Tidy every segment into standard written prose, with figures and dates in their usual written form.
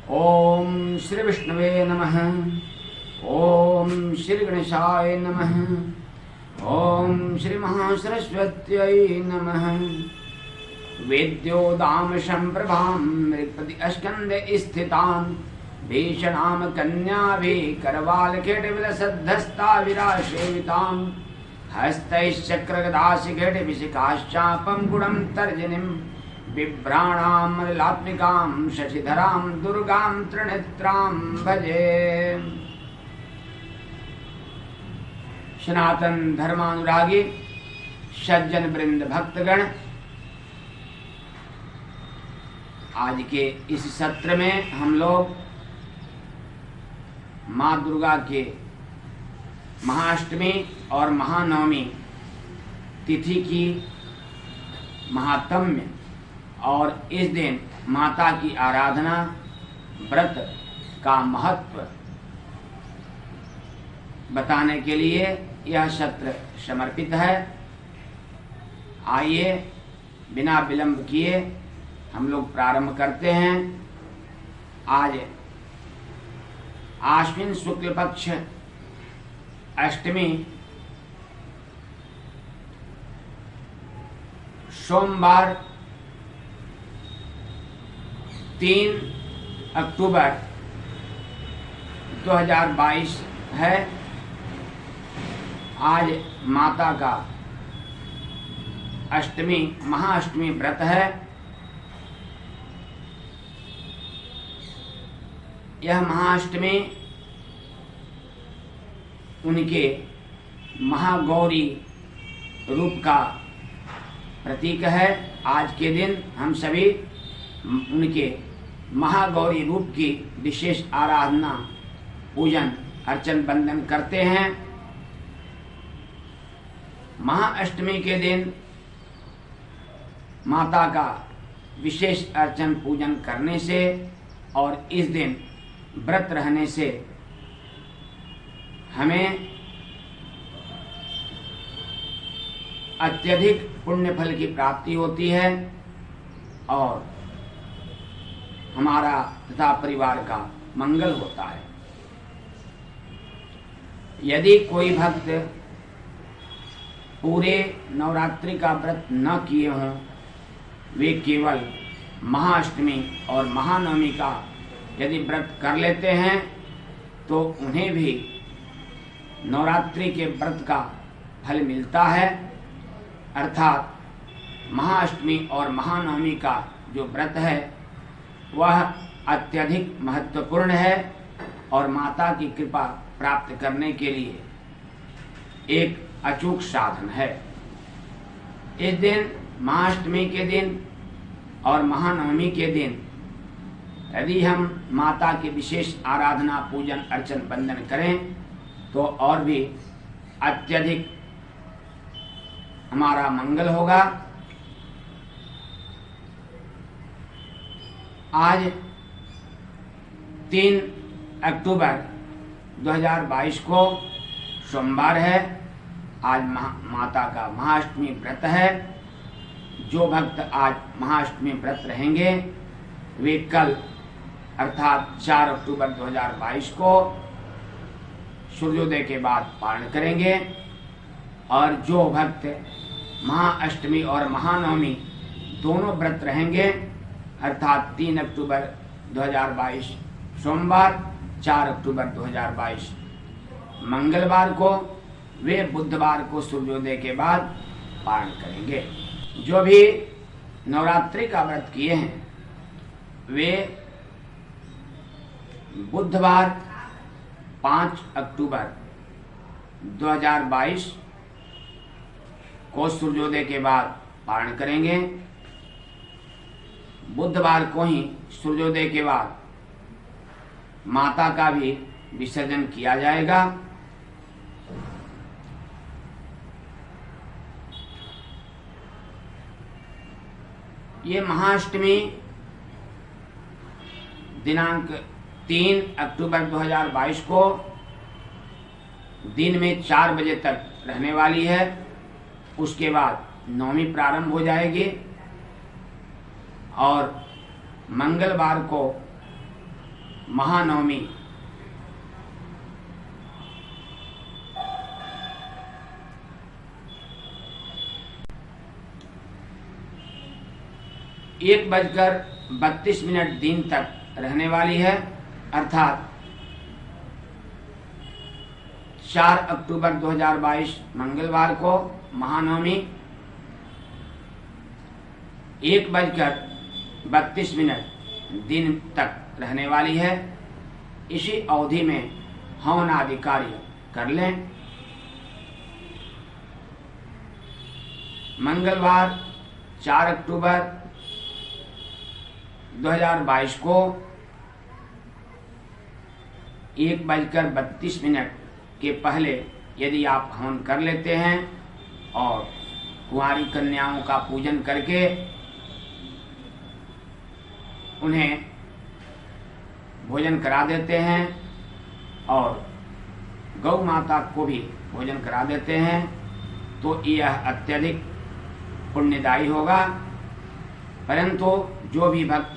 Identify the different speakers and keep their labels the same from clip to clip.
Speaker 1: ओम श्री विष्णुवे नमः। ओम श्री गणेशाय नमः। ओम श्री महासरस्वत्यै नमः। वेद्योदाम संप्रभां मृगपति अस्कंदे स्थितां भीषणाम कन्याभि करवालखेटविलसद्धस्ता विरासेवितां हस्तैश्चक्रगदाशिखेटविशिखाश्चापं गुणं तर्जनीं बिभ्राणामलात्मिकां शशिधरां दुर्गां त्रिनेत्रां भजे। सनातन धर्मानुरागी सज्जन वृंद भक्तगण, आज के इस सत्र में हम लोग माँ दुर्गा के महाअष्टमी और महानवमी तिथि की महात्म्य और इस दिन माता की आराधना व्रत का महत्व बताने के लिए यह सत्र समर्पित है। आइए बिना विलंब किए हम लोग प्रारंभ करते हैं। आज आश्विन शुक्ल पक्ष अष्टमी सोमवार 3 अक्टूबर 2022 है। आज माता का अष्टमी महाअष्टमी व्रत है। यह महाअष्टमी उनके महागौरी रूप का प्रतीक है। आज के दिन हम सभी उनके महागौरी रूप की विशेष आराधना पूजन अर्चन बंदन करते हैं। महाअष्टमी के दिन माता का विशेष अर्चन पूजन करने से और इस दिन व्रत रहने से हमें अत्यधिक पुण्य फल की प्राप्ति होती है और हमारा तथा परिवार का मंगल होता है। यदि कोई भक्त पूरे नवरात्रि का व्रत न किए हों, वे केवल महाअष्टमी और महानवमी का यदि व्रत कर लेते हैं तो उन्हें भी नवरात्रि के व्रत का फल मिलता है। अर्थात महाअष्टमी और महानवमी का जो व्रत है वह अत्यधिक महत्वपूर्ण है और माता की कृपा प्राप्त करने के लिए एक अचूक साधन है। इस दिन महाअष्टमी के दिन और महानवमी के दिन यदि हम माता के विशेष आराधना पूजन अर्चन बंदन करें तो और भी अत्यधिक हमारा मंगल होगा। आज 3 अक्टूबर 2022 को सोमवार है। आज माता का महाअष्टमी व्रत है। जो भक्त आज महाअष्टमी व्रत रहेंगे वे कल अर्थात 4 अक्टूबर 2022 को सूर्योदय के बाद पारण करेंगे और जो भक्त महाअष्टमी और महानवमी दोनों व्रत रहेंगे अर्थात 3 अक्टूबर 2022 सोमवार, 4 अक्टूबर 2022 मंगलवार को, वे बुधवार को सूर्योदय के बाद पारण करेंगे। जो भी नवरात्रि का व्रत किए हैं वे बुधवार 5 अक्टूबर 2022 को सूर्योदय के बाद पारण करेंगे। बुधवार को ही सूर्योदय के बाद माता का भी विसर्जन किया जाएगा। ये महाअष्टमी दिनांक 3 अक्टूबर 2022 को दिन में 4 बजे तक रहने वाली है। उसके बाद नवमी प्रारंभ हो जाएगी और मंगलवार को महानवमी एक बजकर 32 मिनट दिन तक रहने वाली है, अर्थात 4 अक्टूबर 2022 मंगलवार को महानवमी 1:32 दिन तक रहने वाली है। इसी अवधि में हवन आदि कार्य कर लें। मंगलवार 4 अक्टूबर 2022 को 1:32 के पहले यदि आप हवन कर लेते हैं और कुंवारी कन्याओं का पूजन करके उन्हें भोजन करा देते हैं और गौ माता को भी भोजन करा देते हैं, तो यह अत्यधिक पुण्यदायी होगा। परंतु जो भी भक्त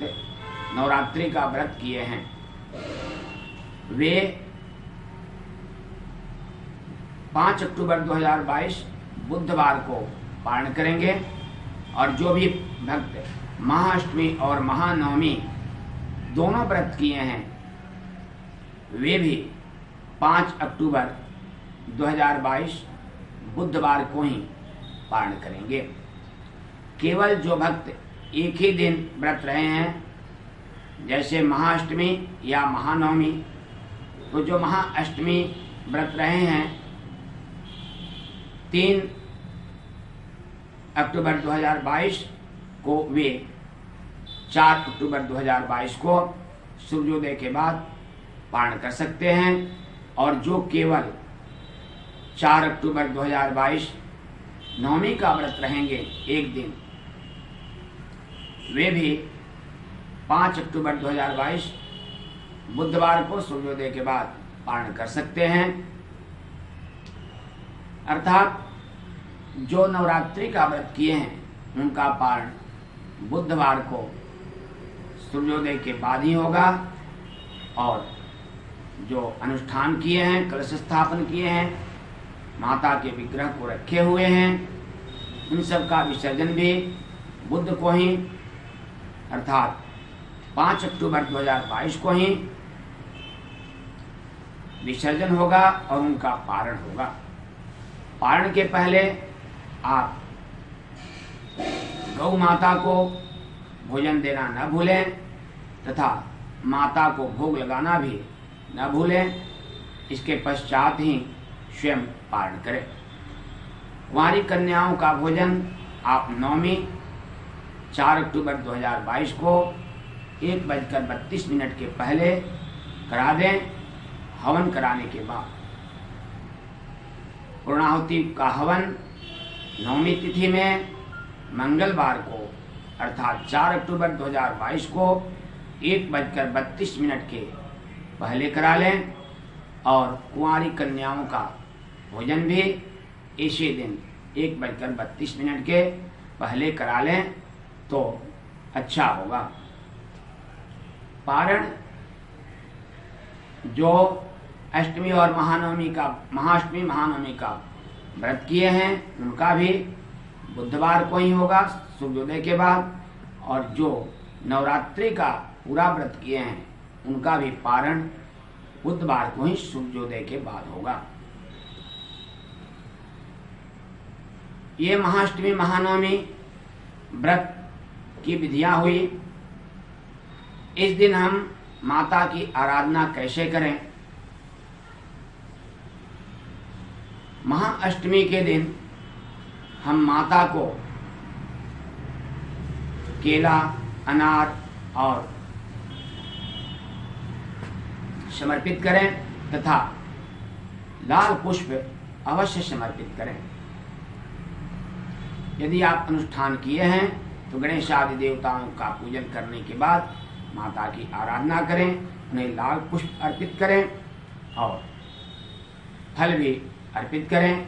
Speaker 1: नवरात्रि का व्रत किए हैं वे 5 अक्टूबर 2022 बुधवार को पारण करेंगे, और जो भी भक्त महाअष्टमी और महानवमी दोनों व्रत किए हैं वे भी 5 अक्टूबर 2022 बुधवार को ही पारण करेंगे। केवल जो भक्त एक ही दिन व्रत रहे हैं, जैसे महाअष्टमी या महानवमी, तो जो महाअष्टमी व्रत रहे हैं 3 अक्टूबर 2022 को वे 4 अक्टूबर 2022 को सूर्योदय के बाद पारण कर सकते हैं, और जो केवल 4 अक्टूबर 2022 नवमी का व्रत रहेंगे एक दिन, वे भी 5 अक्टूबर 2022 बुधवार को सूर्योदय के बाद पारण कर सकते हैं। अर्थात जो नवरात्रि का व्रत किए हैं उनका पारण बुधवार को सूर्योदय के बाद ही होगा, और जो अनुष्ठान किए हैं, कलश स्थापन किए हैं, माता के विग्रह को रखे हुए हैं, उन सब का विसर्जन भी बुध को ही अर्थात 5 अक्टूबर 2022 को ही विसर्जन होगा और उनका पारण होगा। पारण के पहले आप गौ माता को भोजन देना न भूलें तथा माता को भोग लगाना भी न भूलें। इसके पश्चात ही स्वयं पारण करें। कुंवारी कन्याओं का भोजन आप नवमी 4 अक्टूबर 2022 को 1:32 के पहले करा दें, हवन कराने के बाद। पूर्णाहुति का हवन नवमी तिथि में मंगलवार को अर्थात 4 अक्टूबर 2022 को 1:32 के पहले करा लें, और कुंवारी कन्याओं का भोजन भी इसी दिन 1:32 के पहले करा लें तो अच्छा होगा। पारण जो अष्टमी और महाअष्टमी महानवमी का व्रत किए हैं उनका भी बुधवार को ही होगा सूर्योदय के बाद, और जो नवरात्रि का पूरा व्रत किए हैं उनका भी पारण बुधवार को ही सूर्योदय के बाद होगा। ये महाअष्टमी महानवमी व्रत की विधियां हुई। इस दिन हम माता की आराधना कैसे करें? महाअष्टमी के दिन हम माता को केला, अनार और समर्पित करें तथा लाल पुष्प अवश्य समर्पित करें। यदि आप अनुष्ठान किए हैं तो गणेश आदि देवताओं का पूजन करने के बाद माता की आराधना करें, उन्हें लाल पुष्प अर्पित करें और फल भी अर्पित करें,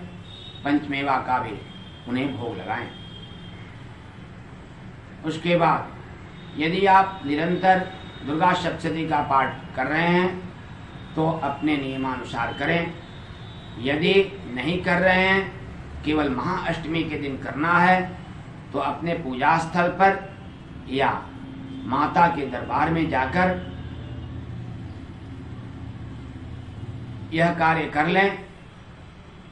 Speaker 1: पंचमेवा का भी उन्हें भोग लगाएं। उसके बाद यदि आप निरंतर दुर्गा सप्तशती का पाठ कर रहे हैं तो अपने नियमानुसार करें। यदि नहीं कर रहे हैं, केवल महाअष्टमी के दिन करना है, तो अपने पूजा स्थल पर या माता के दरबार में जाकर यह कार्य कर लें।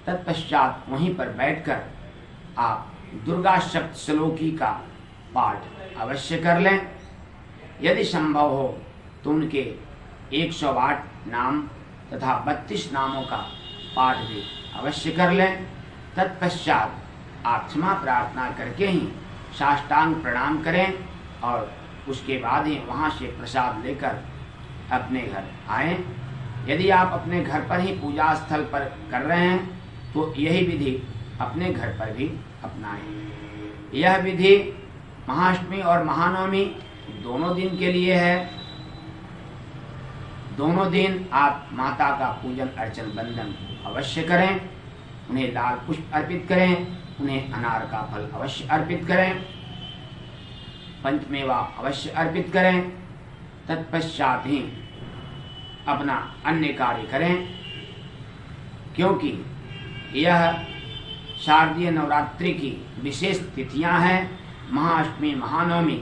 Speaker 1: तत्पश्चात वहीं पर बैठकर आप दुर्गा सप्तश्लोकी का पाठ अवश्य कर लें। यदि संभव हो तो उनके 108 नाम तथा 32 नामों का पाठ भी अवश्य कर लें। तत्पश्चात आप क्षमा प्रार्थना करके ही साष्टांग प्रणाम करें और उसके बाद ही वहाँ से प्रसाद लेकर अपने घर आएं। यदि आप अपने घर पर ही पूजा स्थल पर कर रहे हैं तो यही विधि अपने घर पर भी अपनाएं। यह विधि महाअष्टमी और महानवमी दोनों दिन के लिए है। दोनों दिन आप माता का पूजन अर्चन बंदन अवश्य करें, उन्हें लाल पुष्प अर्पित करें, उन्हें अनार का फल अवश्य अर्पित करें, पंचमेवा अवश्य अर्पित करें। तत्पश्चात ही अपना अन्य कार्य करें, क्योंकि यह शारदीय नवरात्रि की विशेष तिथियां हैं। महाअष्टमी महानवमी,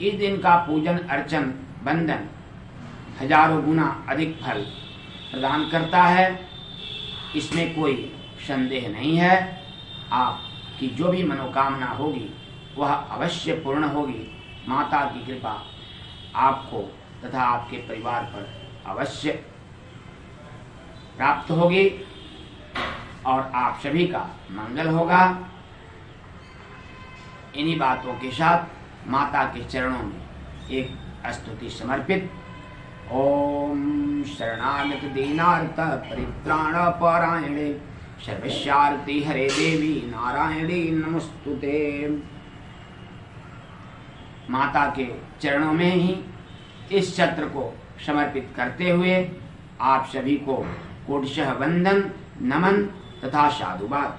Speaker 1: इस दिन का पूजन अर्चन बंदन हजारों गुना अधिक फल प्रदान करता है, इसमें कोई संदेह नहीं है। आपकी जो भी मनोकामना होगी वह अवश्य पूर्ण होगी। माता की कृपा आपको तथा आपके परिवार पर अवश्य प्राप्त होगी और आप सभी का मंगल होगा। इन्हीं बातों के साथ माता के चरणों में एक स्तुति समर्पित। ओम शरणागत दीनार्थ परित्राण परायणे सर्वस्यार्ति हरे देवी नारायणी नमस्तुते। माता के चरणों में ही इस सत्र को समर्पित करते हुए आप सभी को कोटिशः वंदन, नमन तथा साधुवाद।